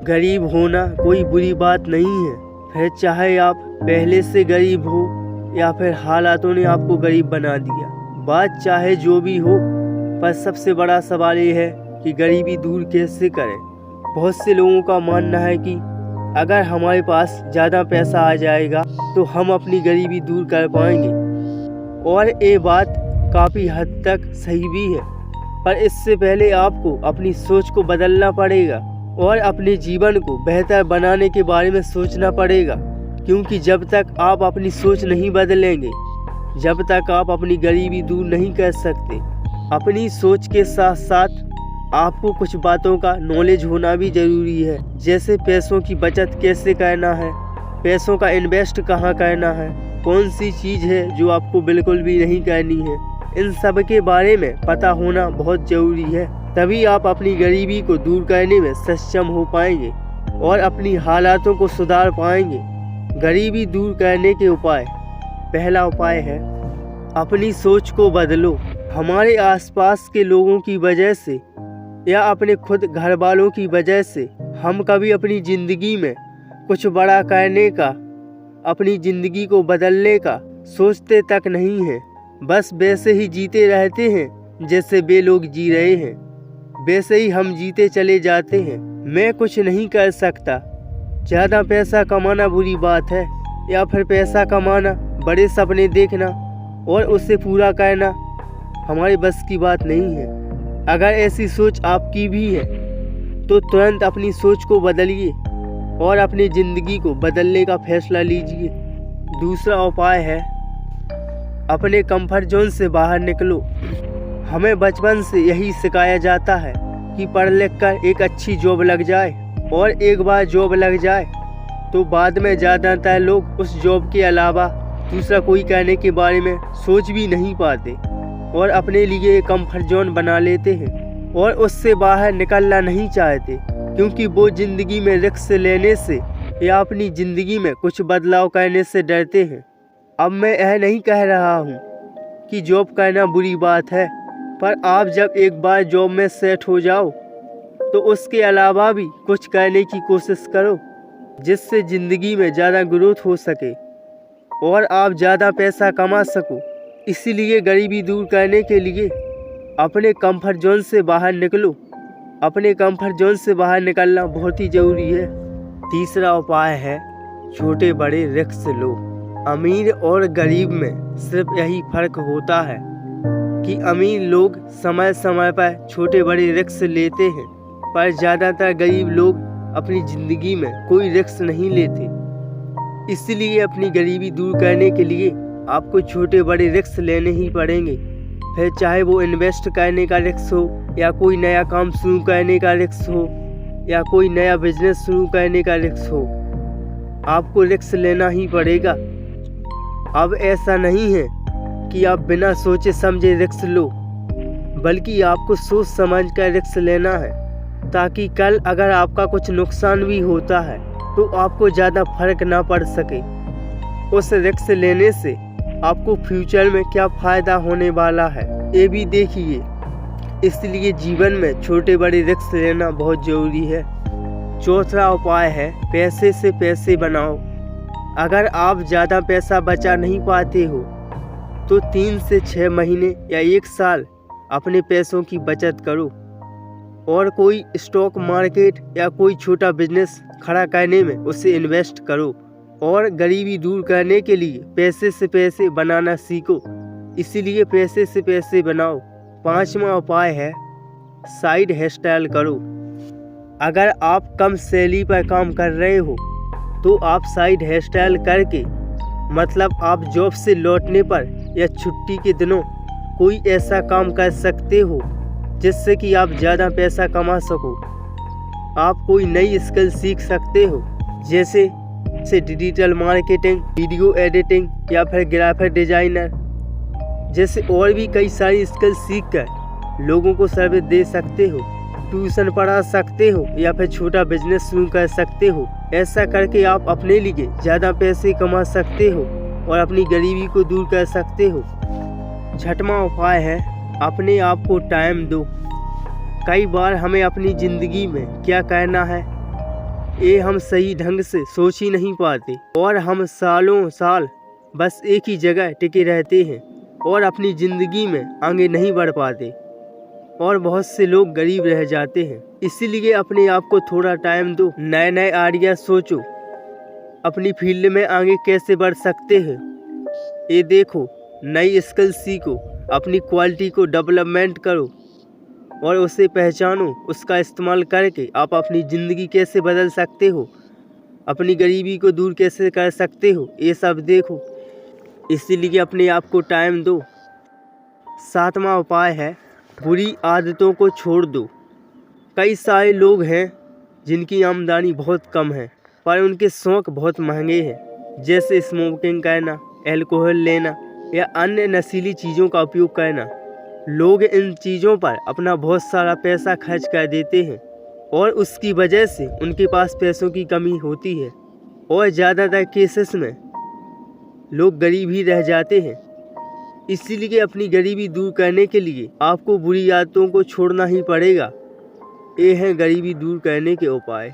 गरीब होना कोई बुरी बात नहीं है, फिर चाहे आप पहले से गरीब हो या फिर हालातों ने आपको गरीब बना दिया। बात चाहे जो भी हो, पर सबसे बड़ा सवाल ये है कि गरीबी दूर कैसे करें। बहुत से लोगों का मानना है कि अगर हमारे पास ज़्यादा पैसा आ जाएगा तो हम अपनी गरीबी दूर कर पाएंगे, और ये बात काफ़ी हद तक सही भी है। पर इससे पहले आपको अपनी सोच को बदलना पड़ेगा और अपने जीवन को बेहतर बनाने के बारे में सोचना पड़ेगा, क्योंकि जब तक आप अपनी सोच नहीं बदलेंगे, जब तक आप अपनी गरीबी दूर नहीं कर सकते। अपनी सोच के साथ साथ आपको कुछ बातों का नॉलेज होना भी ज़रूरी है, जैसे पैसों की बचत कैसे करना है, पैसों का इन्वेस्ट कहाँ करना है, कौन सी चीज़ है जो आपको बिल्कुल भी नहीं करनी है। इन सब के बारे में पता होना बहुत ज़रूरी है, तभी आप अपनी गरीबी को दूर करने में सक्षम हो पाएंगे और अपनी हालातों को सुधार पाएंगे। गरीबी दूर करने के उपाय। पहला उपाय है अपनी सोच को बदलो। हमारे आसपास के लोगों की वजह से या अपने खुद घर वालों की वजह से हम कभी अपनी ज़िंदगी में कुछ बड़ा करने का, अपनी ज़िंदगी को बदलने का सोचते तक नहीं हैं। बस वैसे ही जीते रहते हैं जैसे वे लोग जी रहे हैं, वैसे ही हम जीते चले जाते हैं। मैं कुछ नहीं कर सकता, ज़्यादा पैसा कमाना बुरी बात है, या फिर पैसा कमाना, बड़े सपने देखना और उसे पूरा करना हमारे बस की बात नहीं है। अगर ऐसी सोच आपकी भी है तो तुरंत अपनी सोच को बदलिए और अपनी ज़िंदगी को बदलने का फैसला लीजिए। दूसरा उपाय है अपने कंफर्ट जोन से बाहर निकलो। हमें बचपन से यही सिखाया जाता है कि पढ़ लिख कर एक अच्छी जॉब लग जाए, और एक बार जॉब लग जाए तो बाद में ज़्यादातर लोग उस जॉब के अलावा दूसरा कोई करने के बारे में सोच भी नहीं पाते और अपने लिए एक कंफर्ट जोन बना लेते हैं और उससे बाहर निकलना नहीं चाहते, क्योंकि वो ज़िंदगी में रिस्क लेने से या अपनी ज़िंदगी में कुछ बदलाव करने से डरते हैं। अब मैं यह नहीं कह रहा हूँ कि जॉब करना बुरी बात है, पर आप जब एक बार जॉब में सेट हो जाओ तो उसके अलावा भी कुछ करने की कोशिश करो, जिससे ज़िंदगी में ज़्यादा ग्रोथ हो सके और आप ज़्यादा पैसा कमा सको। इसीलिए गरीबी दूर करने के लिए अपने कंफर्ट जोन से बाहर निकलो। अपने कंफर्ट जोन से बाहर निकलना बहुत ही ज़रूरी है। तीसरा उपाय है छोटे बड़े रिस्क लो। अमीर और गरीब में सिर्फ यही फ़र्क होता है कि अमीर लोग समय समय पर छोटे बड़े रिस्क लेते हैं, पर ज़्यादातर गरीब लोग अपनी ज़िंदगी में कोई रिस्क नहीं लेते। इसलिए अपनी गरीबी दूर करने के लिए आपको छोटे बड़े रिस्क लेने ही पड़ेंगे, फिर चाहे वो इन्वेस्ट करने का रिस्क हो, या कोई नया काम शुरू करने का रिस्क हो, या कोई नया बिजनेस शुरू करने का रिस्क हो। आपको रिस्क लेना ही पड़ेगा। अब ऐसा नहीं है कि आप बिना सोचे समझे रिस्क लो, बल्कि आपको सोच समझ कर रिस्क लेना है, ताकि कल अगर आपका कुछ नुकसान भी होता है तो आपको ज़्यादा फर्क ना पड़ सके। उस रिस्क लेने से आपको फ्यूचर में क्या फ़ायदा होने वाला है ये भी देखिए। इसलिए जीवन में छोटे बड़े रिस्क लेना बहुत ज़रूरी है। चौथा उपाय है पैसे से पैसे बनाओ। अगर आप ज़्यादा पैसा बचा नहीं पाते हो तो 3 से 6 महीने या 1 साल अपने पैसों की बचत करो और कोई स्टॉक मार्केट या कोई छोटा बिजनेस खड़ा करने में उसे इन्वेस्ट करो, और गरीबी दूर करने के लिए पैसे से पैसे बनाना सीखो। इसीलिए पैसे से पैसे बनाओ। 5वां उपाय है साइड हेयरस्टाइल करो। अगर आप कम सैलरी पर काम कर रहे हो तो आप साइड हेयरस्टाइल करके, मतलब आप जॉब से लौटने पर या छुट्टी के दिनों कोई ऐसा काम कर सकते हो जिससे कि आप ज़्यादा पैसा कमा सको। आप कोई नई स्किल सीख सकते हो, जैसे डिजिटल मार्केटिंग, वीडियो एडिटिंग या फिर ग्राफिक डिज़ाइनर जैसे और भी कई सारी स्किल सीख कर लोगों को सर्विस दे सकते हो, ट्यूशन पढ़ा सकते हो या फिर छोटा बिजनेस शुरू कर सकते हो। ऐसा करके आप अपने लिए ज़्यादा पैसे कमा सकते हो और अपनी गरीबी को दूर कर सकते हो। 6वां उपाय है अपने आप को टाइम दो। कई बार हमें अपनी ज़िंदगी में क्या करना है ये हम सही ढंग से सोच ही नहीं पाते और हम सालों साल बस एक ही जगह टिके रहते हैं और अपनी ज़िंदगी में आगे नहीं बढ़ पाते और बहुत से लोग गरीब रह जाते हैं। इसीलिए अपने आप को थोड़ा टाइम दो, नए नए आइडिया सोचो, अपनी फील्ड में आगे कैसे बढ़ सकते हैं ये देखो, नई स्किल सीखो, अपनी क्वालिटी को डेवलपमेंट करो और उसे पहचानो। उसका इस्तेमाल करके आप अपनी ज़िंदगी कैसे बदल सकते हो, अपनी गरीबी को दूर कैसे कर सकते हो, ये सब देखो। इसीलिए अपने आप को टाइम दो। 7वां उपाय है बुरी आदतों को छोड़ दो। कई सारे लोग हैं जिनकी आमदनी बहुत कम है पर उनके शौक़ बहुत महंगे हैं, जैसे स्मोकिंग करना, अल्कोहल लेना या अन्य नशीली चीज़ों का उपयोग करना। लोग इन चीज़ों पर अपना बहुत सारा पैसा खर्च कर देते हैं और उसकी वजह से उनके पास पैसों की कमी होती है और ज़्यादातर केसेस में लोग गरीब ही रह जाते हैं। इसीलिए अपनी गरीबी दूर करने के लिए आपको बुरी आदतों को छोड़ना ही पड़ेगा। ये हैं गरीबी दूर करने के उपाय।